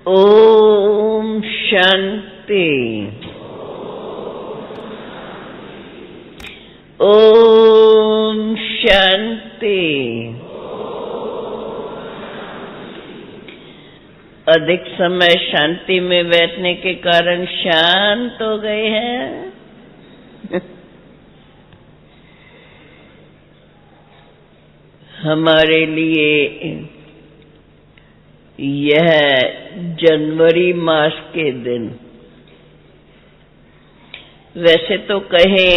ओम शांति। ओम शांति। अधिक समय शांति में बैठने के कारण शांत हो गए हैं। हमारे लिए यह जनवरी मास के दिन, वैसे तो कहें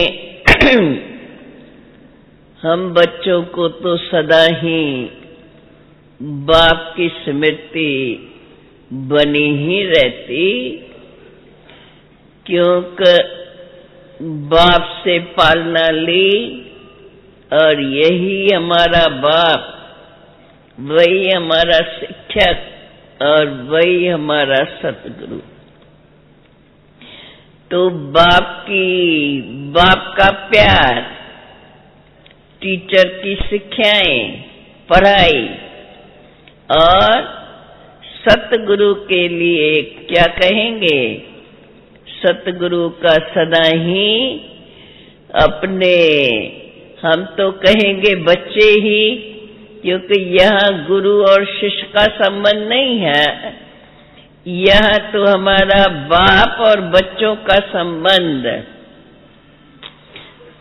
हम बच्चों को तो सदा ही बाप की स्मृति बनी ही रहती, क्योंकि बाप से पालना ली और यही हमारा बाप, वही हमारा शिक्षक और वही हमारा सतगुरु। तो बाप का प्यार, टीचर की शिक्षाएं, पढ़ाई और सतगुरु के लिए क्या कहेंगे, सतगुरु का सदा ही अपने, हम तो कहेंगे बच्चे ही, क्योंकि यहाँ गुरु और शिष्य का संबंध नहीं है, यह तो हमारा बाप और बच्चों का संबंध।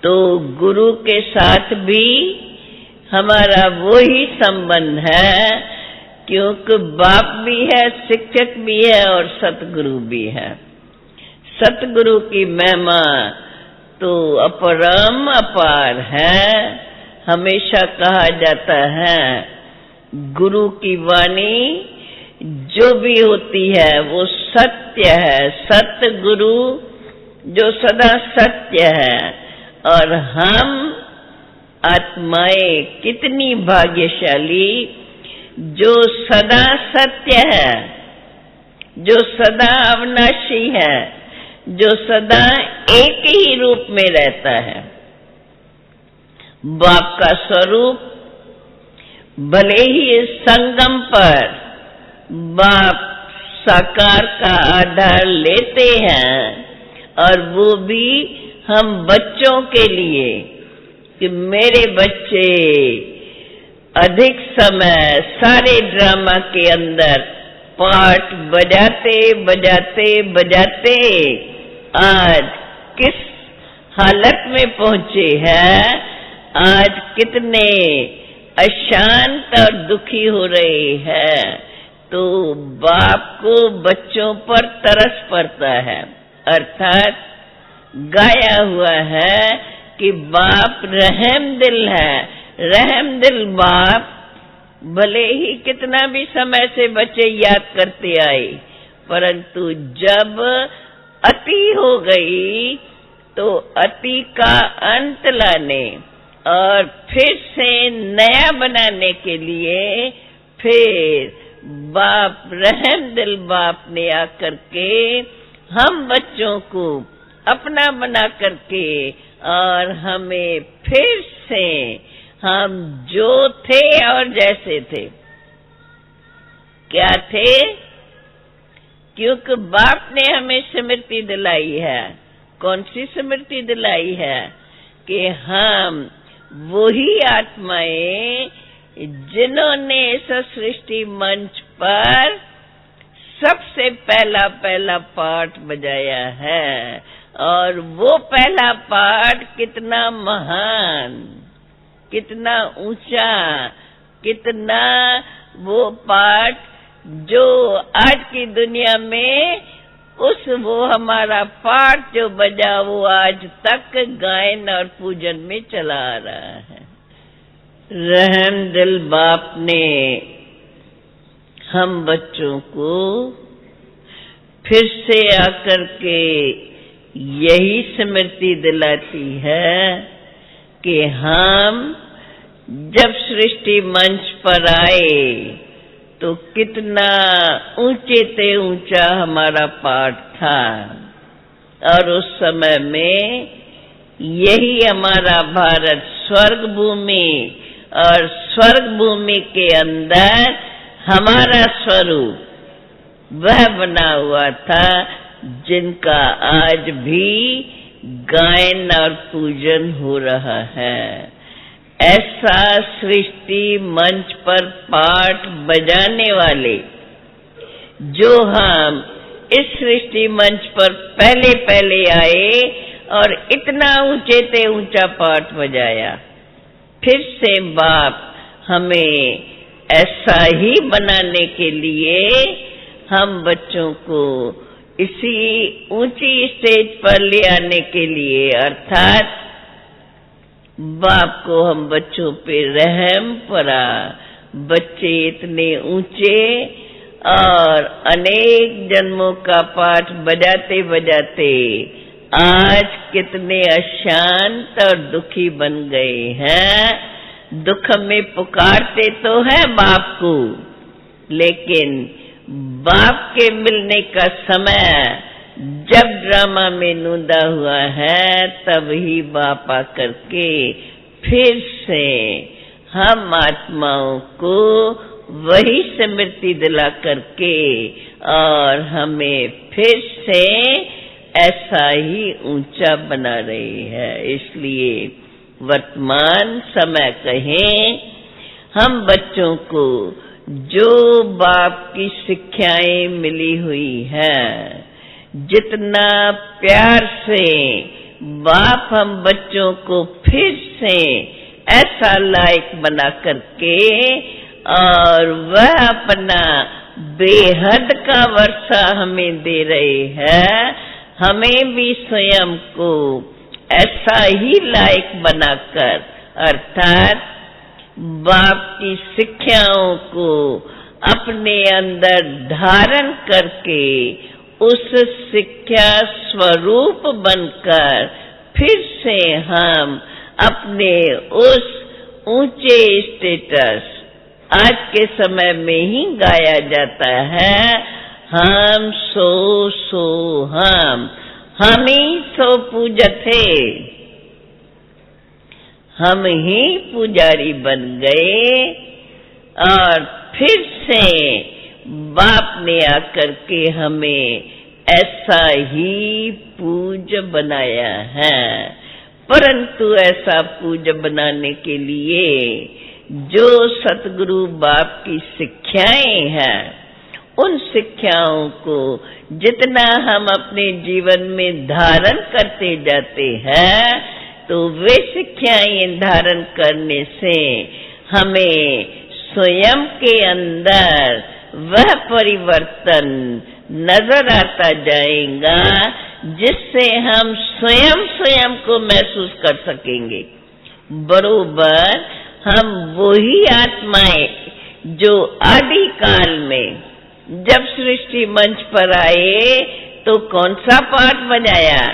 तो गुरु के साथ भी हमारा वो ही संबंध है, क्योंकि बाप भी है, शिक्षक भी है और सतगुरु भी है। सतगुरु की महिमा तो अपरम अपार है। हमेशा कहा जाता है गुरु की वाणी जो भी होती है वो सत्य है, सतगुरु जो सदा सत्य है। और हम आत्माएं कितनी भाग्यशाली जो सदा सत्य है, जो सदा अविनाशी है, जो सदा एक ही रूप में रहता है। बाप का स्वरूप भले ही संगम पर बाप साकार का आधार लेते हैं, और वो भी हम बच्चों के लिए, कि मेरे बच्चे अधिक समय सारे ड्रामा के अंदर पार्ट बजाते बजाते बजाते आज किस हालत में पहुंचे हैं, आज कितने अशांत और दुखी हो रहे हैं। तो बाप को बच्चों पर तरस पड़ता है, अर्थात गाया हुआ है कि बाप रहम दिल है। रहम दिल बाप भले ही कितना भी समय से बच्चे याद करते आए, परंतु जब अति हो गई तो अति का अंत लाने और फिर से नया बनाने के लिए फिर बाप, रहम दिल बाप ने आकर के हम बच्चों को अपना बना करके और हमें फिर से हम जो थे और जैसे थे, क्या थे, क्योंकि बाप ने हमें स्मृति दिलाई है। कौन सी स्मृति दिलाई है? कि हम वही आत्माएं जिन्होंने इस सृष्टि मंच पर सबसे पहला पाठ बजाया है, और वो पहला पाठ कितना महान, कितना ऊंचा, कितना वो पाठ जो आज की दुनिया में वो हमारा पाठ जो बजा वो आज तक गायन और पूजन में चला आ रहा है। रहम दिल बाप ने हम बच्चों को फिर से आकर के यही स्मृति दिलाती है कि हम जब सृष्टि मंच पर आए तो कितना ऊंचे से ऊंचा हमारा पाठ था, और उस समय में यही हमारा भारत स्वर्ग भूमि, और स्वर्ग भूमि के अंदर हमारा स्वरूप वह बना हुआ था जिनका आज भी गायन और पूजन हो रहा है। ऐसा सृष्टि मंच पर पाठ बजाने वाले जो हम इस सृष्टि मंच पर पहले पहले आए और इतना ऊंचे से ऊंचा पाठ बजाया, फिर से बाप हमें ऐसा ही बनाने के लिए हम बच्चों को इसी ऊंची स्टेज पर ले आने के लिए, अर्थात बाप को हम बच्चों पे रहम पड़ा। बच्चे इतने ऊंचे और अनेक जन्मों का पाठ बजाते बजाते आज कितने अशांत और दुखी बन गए हैं। दुख में पुकारते तो है बाप को, लेकिन बाप के मिलने का समय जब ड्रामा में नूंदा हुआ है, तब ही बाप आकर के फिर से हम आत्माओं को वही स्मृति दिला करके और हमें फिर से ऐसा ही ऊंचा बना रही है। इसलिए वर्तमान समय कहें, हम बच्चों को जो बाप की शिक्षाएं मिली हुई है, जितना प्यार से बाप हम बच्चों को फिर से ऐसा लायक बना करके और वह अपना बेहद का वर्षा हमें दे रहे हैं, हमें भी स्वयं को ऐसा ही लायक बनाकर, अर्थात बाप की शिक्षाओं को अपने अंदर धारण करके उस शिक्षा स्वरूप बनकर फिर से हम अपने उस ऊंचे स्टेटस, आज के समय में ही गाया जाता है, हम सो हम ही सो पूजत है, हम ही पुजारी बन गए। और फिर से बाप ने आकर के हमें ऐसा ही पूज्य बनाया है। परंतु ऐसा पूज्य बनाने के लिए जो सतगुरु बाप की शिक्षाएं हैं, उन शिक्षाओं को जितना हम अपने जीवन में धारण करते जाते हैं, तो वे शिक्षाएं धारण करने से हमें स्वयं के अंदर वह परिवर्तन नजर आता जाएगा, जिससे हम स्वयं को महसूस कर सकेंगे। बरोबर हम वही आत्माएं जो आदि काल में जब सृष्टि मंच पर आए तो कौन सा पाठ बजाया?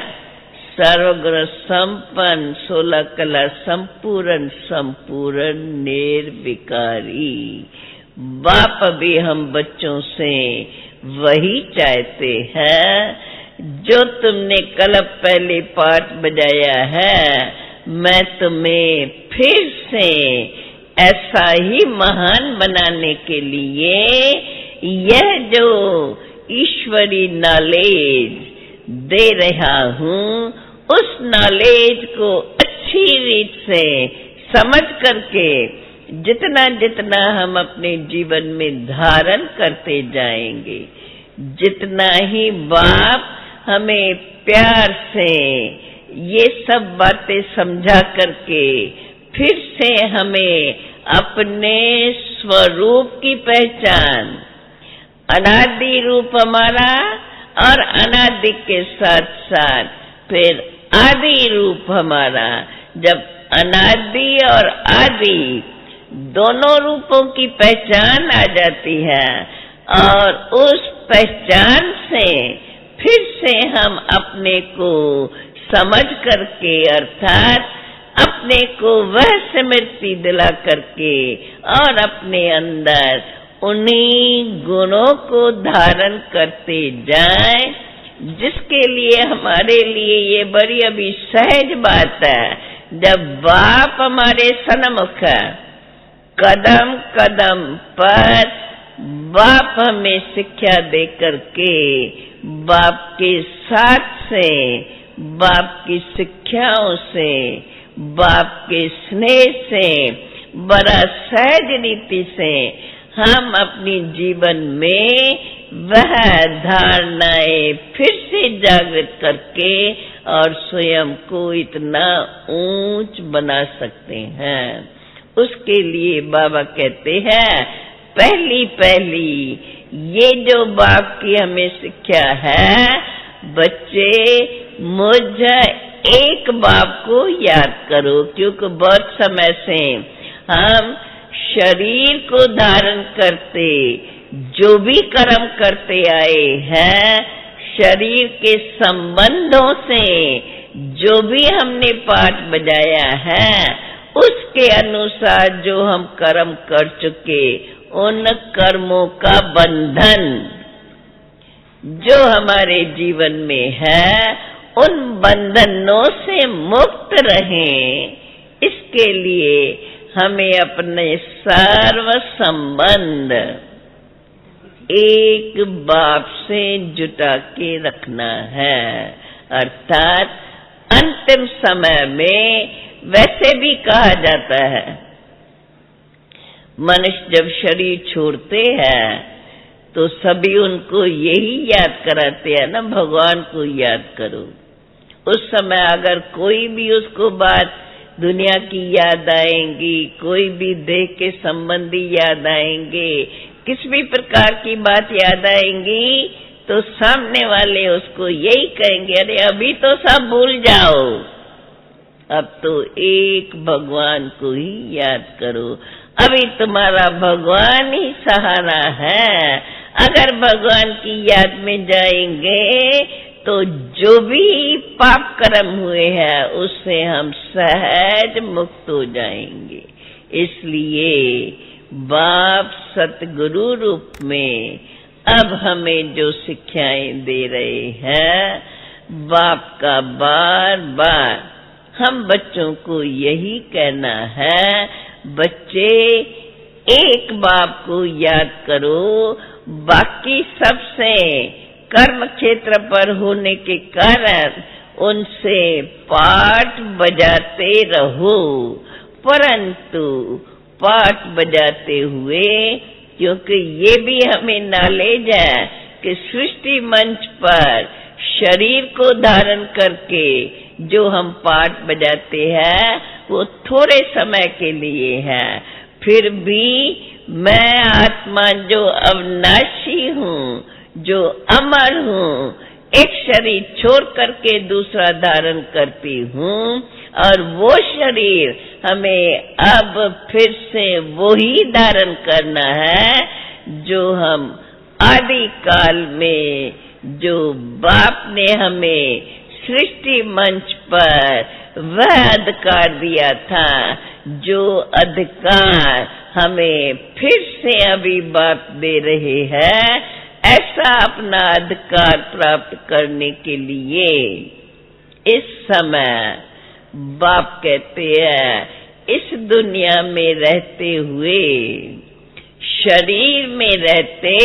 सर्वगुण संपन्न 16 कला संपूर्ण निर्विकारी। बाप भी हम बच्चों से वही चाहते हैं जो तुमने कल पहले पाठ बजाया है। मैं तुम्हें फिर से ऐसा ही महान बनाने के लिए यह जो ईश्वरी नॉलेज दे रहा हूँ, उस नॉलेज को अच्छी रीत से समझ करके जितना जितना हम अपने जीवन में धारण करते जाएंगे, जितना ही बाप हमें प्यार से ये सब बातें समझा करके फिर से हमें अपने स्वरूप की पहचान, अनादि रूप हमारा और अनादि के साथ साथ फिर आदि रूप हमारा, जब अनादि और आदि दोनों रूपों की पहचान आ जाती है और उस पहचान से फिर से हम अपने को समझ करके, अर्थात अपने को वह स्मृति दिला करके और अपने अंदर उन्हीं गुणों को धारण करते जाएं, जिसके लिए हमारे लिए ये बड़ी अभी सहज बात है। जब बाप हमारे सन्मुख कदम कदम पर बाप हमें शिक्षा दे करके बाप के साथ से, बाप की शिक्षाओं से, बाप के स्नेह से, बड़ा सहज रीति से हम अपनी जीवन में वह धारणाएं फिर से जागृत करके और स्वयं को इतना ऊंच बना सकते हैं। उसके लिए बाबा कहते हैं, पहली पहली ये जो बाप की हमें शिक्षा है, बच्चे मुझे एक बाप को याद करो, क्योंकि बहुत समय से हम शरीर को धारण करते जो भी कर्म करते आए हैं, शरीर के संबंधों से जो भी हमने पाठ बजाया है, उसके अनुसार जो हम कर्म कर चुके, उन कर्मों का बंधन जो हमारे जीवन में है, उन बंधनों से मुक्त रहें। इसके लिए हमें अपने सर्व संबंध एक बाप से जुटा के रखना है। अर्थात अंतिम समय में वैसे भी कहा जाता है, मनुष्य जब शरीर छोड़ते हैं तो सभी उनको यही याद कराते हैं ना, भगवान को याद करो। उस समय अगर कोई भी उसको बात दुनिया की याद आएंगी, कोई भी देह के संबंधी याद आएंगे, किस भी प्रकार की बात याद आएंगी, तो सामने वाले उसको यही कहेंगे, अरे अभी तो सब भूल जाओ, अब तो एक भगवान को ही याद करो, अभी तुम्हारा भगवान ही सहारा है। अगर भगवान की याद में जाएंगे तो जो भी पाप कर्म हुए हैं उससे हम सहज मुक्त हो जाएंगे। इसलिए बाप सतगुरु रूप में अब हमें जो शिक्षाएं दे रहे हैं, बाप का बार बार हम बच्चों को यही कहना है, बच्चे एक बाप को याद करो, बाकी सबसे कर्म क्षेत्र पर होने के कारण उनसे पाठ बजाते रहो, परंतु पाठ बजाते हुए, क्योंकि ये भी हमें नॉलेज है कि सृष्टि मंच पर शरीर को धारण करके जो हम पाठ बजाते हैं वो थोड़े समय के लिए है, फिर भी मैं आत्मा जो अविनाशी हूँ, जो अमर हूँ, एक शरीर छोड़ करके दूसरा धारण करती हूँ, और वो शरीर हमें अब फिर से वही धारण करना है जो हम आदि काल में, जो बाप ने हमें सृष्टि मंच पर वह अधिकार दिया था, जो अधिकार हमें फिर से अभी बाप दे रहे हैं, ऐसा अपना अधिकार प्राप्त करने के लिए इस समय बाप कहते हैं, इस दुनिया में रहते हुए, शरीर में रहते,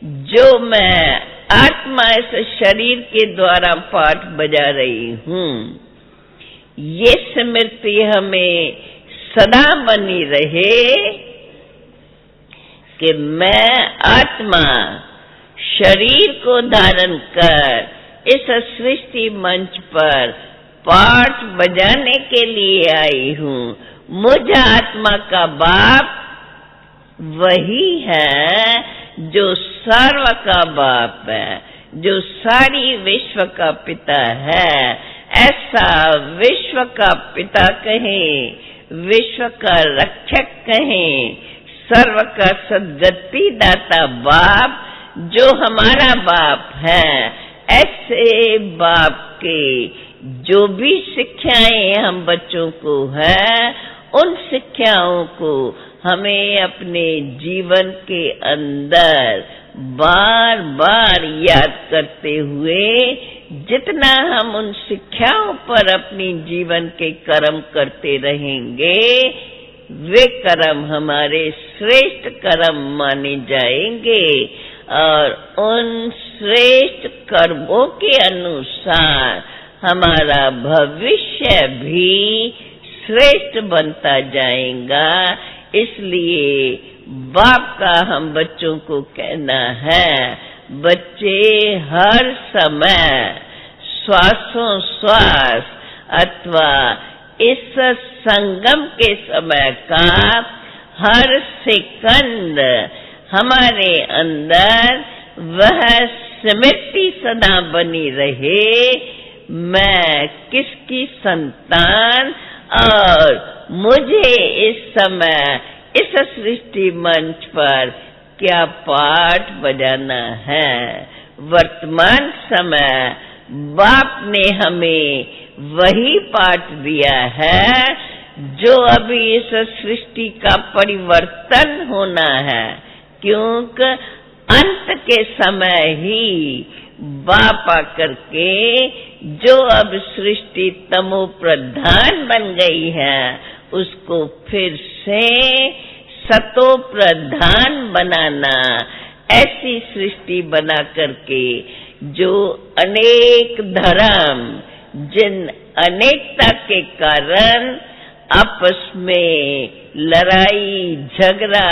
जो मैं आत्मा इस शरीर के द्वारा पाठ बजा रही हूँ, ये स्मृति हमें सदा बनी रहे कि मैं आत्मा शरीर को धारण कर इस सृष्टि मंच पर पाठ बजाने के लिए आई हूँ। मुझ आत्मा का बाप वही है जो सर्व का बाप है, जो सारी विश्व का पिता है। ऐसा विश्व का पिता कहें, विश्व का रक्षक कहें, सर्व का सद्गति दाता बाप जो हमारा बाप है, ऐसे बाप के जो भी शिक्षाएं हम बच्चों को है, उन शिक्षाओं को हमें अपने जीवन के अंदर बार बार याद करते हुए, जितना हम उन शिक्षाओं पर अपनी जीवन के कर्म करते रहेंगे, वे कर्म हमारे श्रेष्ठ कर्म माने जाएंगे और उन श्रेष्ठ कर्मों के अनुसार हमारा भविष्य भी श्रेष्ठ बनता जाएगा। इसलिए बाप का हम बच्चों को कहना है, बच्चे हर समय श्वासों श्वास अथवा इस संगम के समय का हर सेकंड हमारे अंदर वह स्मृति सदा बनी रहे, मैं किसकी संतान और मुझे इस समय इस सृष्टि मंच पर क्या पाठ बजाना है। वर्तमान समय बाप ने हमें वही पाठ दिया है जो अभी इस सृष्टि का परिवर्तन होना है, क्योंकि अंत के समय ही बाप आकर के जो अब सृष्टि तमो प्रधान बन गई है उसको फिर से सतो प्रधान बनाना, ऐसी सृष्टि बना करके जो अनेक धर्म जिन अनेकता के कारण आपस में लड़ाई झगड़ा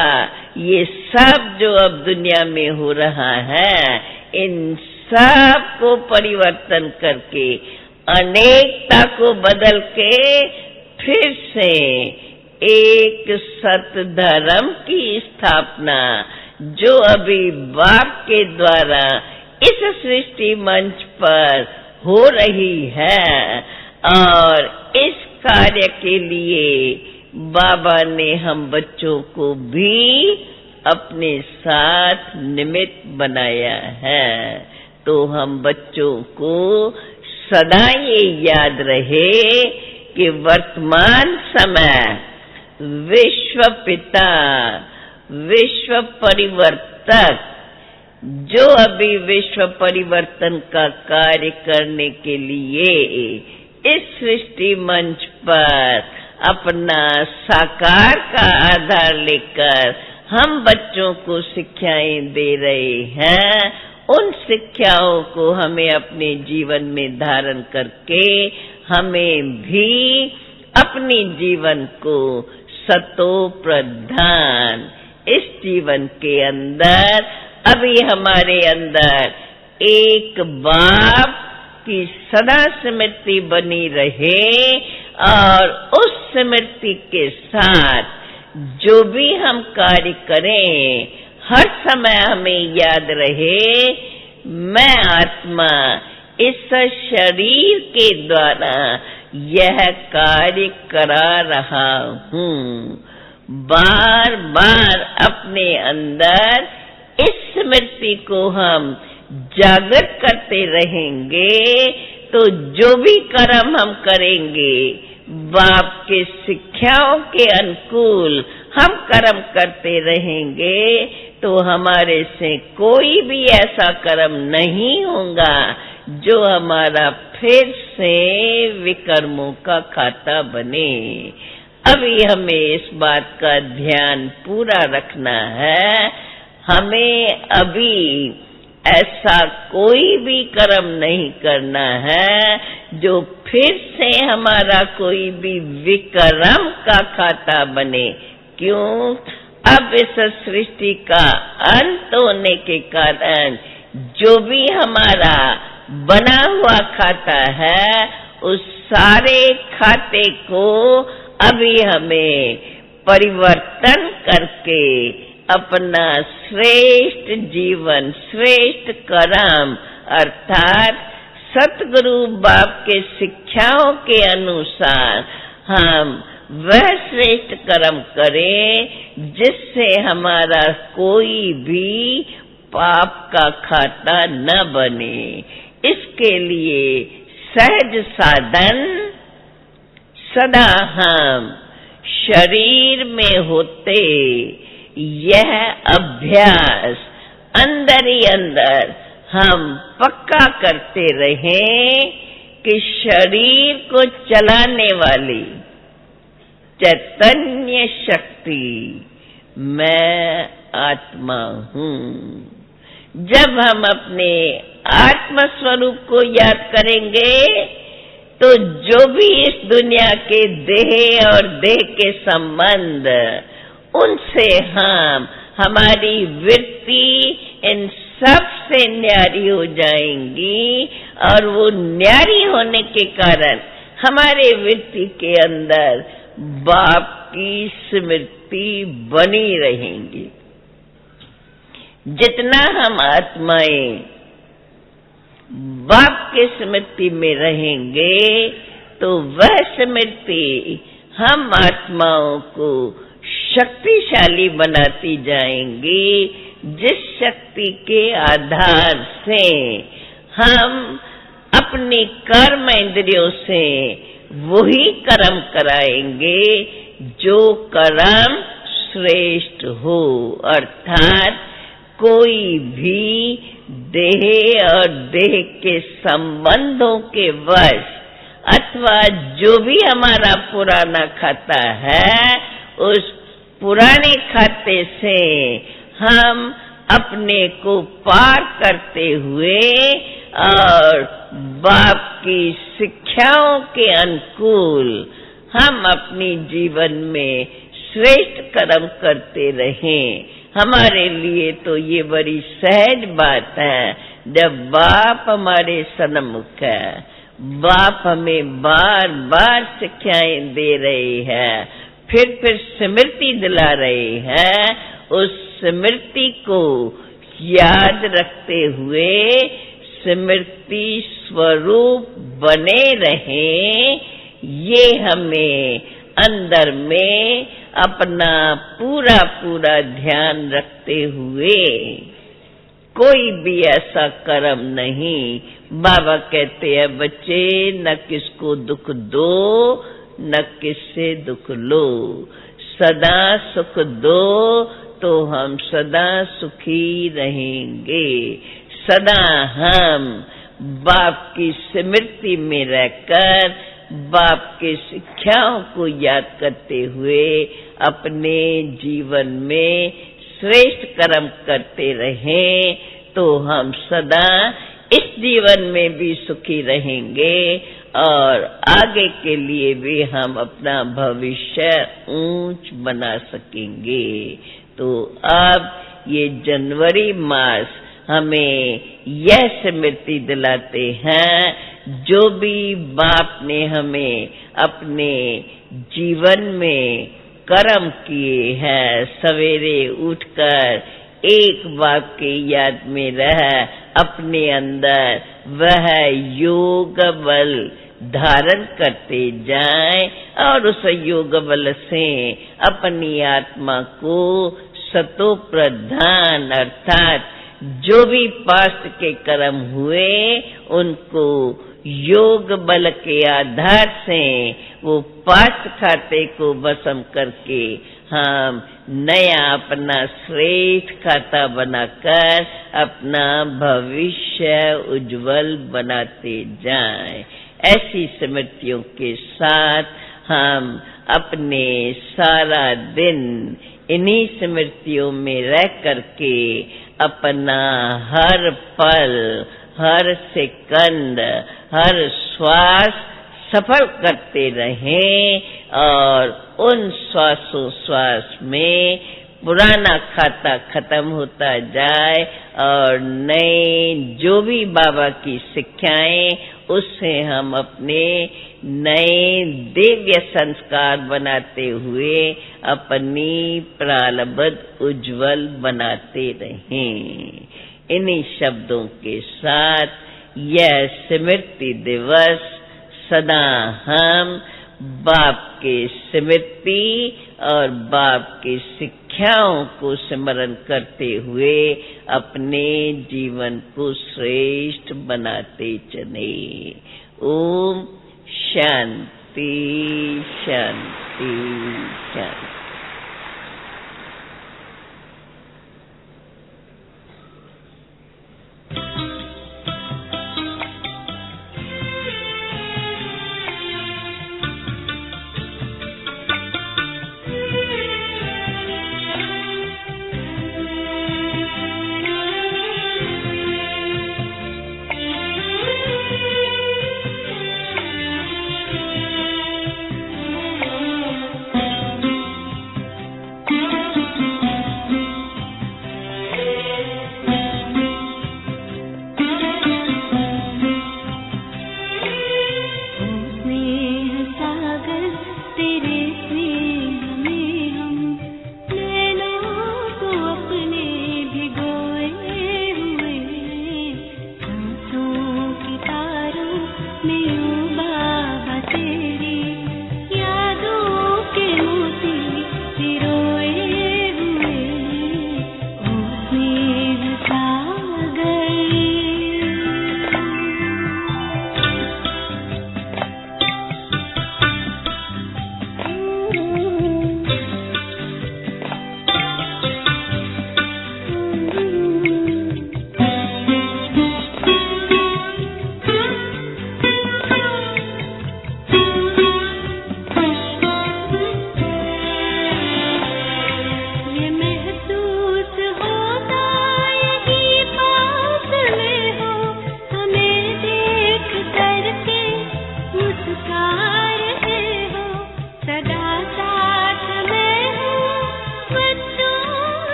ये सब जो अब दुनिया में हो रहा है, इन सब को परिवर्तन करके अनेकता को बदल के फिर से एक सत धर्म की स्थापना जो अभी बाप के द्वारा इस सृष्टि मंच पर हो रही है, और इस कार्य के लिए बाबा ने हम बच्चों को भी अपने साथ निमित्त बनाया है। तो हम बच्चों को सदा ये याद रहे कि वर्तमान समय विश्व पिता विश्व परिवर्तक जो अभी विश्व परिवर्तन का कार्य करने के लिए इस सृष्टि मंच पर अपना साकार का आधार लेकर हम बच्चों को शिक्षाएं दे रहे हैं, उन शिक्षाओं को हमें अपने जीवन में धारण करके हमें भी अपने जीवन को सतो प्रधान इस जीवन के अंदर अभी हमारे अंदर एक बाप की सदा स्मृति बनी रहे, और उस स्मृति के साथ जो भी हम कार्य करें हर समय हमें याद रहे, मैं आत्मा इस शरीर के द्वारा यह कार्य करा रहा हूँ। बार बार अपने अंदर इस स्मृति को हम जागृत करते रहेंगे तो जो भी कर्म हम करेंगे बाप के शिक्षाओं के अनुकूल हम कर्म करते रहेंगे तो हमारे से कोई भी ऐसा कर्म नहीं होगा जो हमारा फिर से विकर्मों का खाता बने। अभी हमें इस बात का ध्यान पूरा रखना है, हमें अभी ऐसा कोई भी कर्म नहीं करना है जो फिर से हमारा कोई भी विकर्म का खाता बने। क्यों? अब इस सृष्टि का अंत होने के कारण जो भी हमारा बना हुआ खाता है उस सारे खाते को अभी हमें परिवर्तन करके अपना श्रेष्ठ जीवन श्रेष्ठ कर्म अर्थात सतगुरु बाप के शिक्षाओं के अनुसार हम वह श्रेष्ठ कर्म करें जिससे हमारा कोई भी पाप का खाता न बने। इसके लिए सहज साधन सदा हम शरीर में होते यह अभ्यास अंदर ही अंदर हम पक्का करते रहें कि शरीर को चलाने वाली चैतन्य शक्ति मैं आत्मा हूँ। जब हम अपने आत्म स्वरूप को याद करेंगे तो जो भी इस दुनिया के देह और देह के संबंध, उनसे हमारी वृत्ति इन सब से न्यारी हो जाएंगी, और वो न्यारी होने के कारण हमारे वृत्ति के अंदर बाप की स्मृति बनी रहेंगी। जितना हम आत्माएं बाप के स्मृति में रहेंगे तो वह स्मृति हम आत्माओं को शक्तिशाली बनाती जाएंगी, जिस शक्ति के आधार से हम अपनी कर्म इंद्रियों से वही कर्म कराएंगे जो कर्म श्रेष्ठ हो। अर्थात कोई भी देह और देह के संबंधों के वश अथवा जो भी हमारा पुराना खाता है, उस पुराने खाते से हम अपने को पार करते हुए और बाप की शिक्षाओं के अनुकूल हम अपनी जीवन में श्रेष्ठ कर्म करते रहें। हमारे लिए तो ये बड़ी सहज बात है, जब बाप हमारे सन्मुख है, बाप हमें बार बार शिक्षाएं दे रहे हैं, फिर स्मृति दिला रहे हैं। उस स्मृति को याद रखते हुए स्मृति स्वरूप बने रहें, ये हमें अंदर में अपना पूरा ध्यान रखते हुए कोई भी ऐसा कर्म नहीं। बाबा कहते हैं बच्चे, न किसको दुख दो न किससे दुख लो, सदा सुख दो तो हम सदा सुखी रहेंगे। सदा हम बाप की स्मृति में रहकर बाप के शिक्षाओं को याद करते हुए अपने जीवन में श्रेष्ठ कर्म करते रहें तो हम सदा इस जीवन में भी सुखी रहेंगे और आगे के लिए भी हम अपना भविष्य ऊंच बना सकेंगे। तो अब ये जनवरी मास हमें यह स्मृति दिलाते हैं, जो भी बाप ने हमें अपने जीवन में कर्म किए हैं, सवेरे उठकर एक बाप के याद में रह अपने अंदर वह योग बल धारण करते जाएं और उस योग बल से अपनी आत्मा को सतो प्रधान अर्थात जो भी पास्ट के कर्म हुए उनको योग बल के आधार से वो पास्ट खाते को भस्म करके हम नया अपना श्रेष्ठ खाता बनाकर अपना भविष्य उज्जवल बनाते जाएं। ऐसी स्मृतियों के साथ हम अपने सारा दिन इन्हीं स्मृतियों में रह करके अपना हर पल, हर सेकंड, हर श्वास सफल करते रहें और उन श्वास में पुराना खाता खत्म होता जाए और नए जो भी बाबा की शिक्षाएं उससे हम अपने नए दिव्य संस्कार बनाते हुए अपनी प्रारब्ध उज्जवल बनाते रहें। इन्हीं शब्दों के साथ यह स्मृति दिवस सदा हम बाप के स्मृति और बाप की शिक्षाओं को स्मरण करते हुए अपने जीवन को श्रेष्ठ बनाते चले। ओम शांति शांति शांति।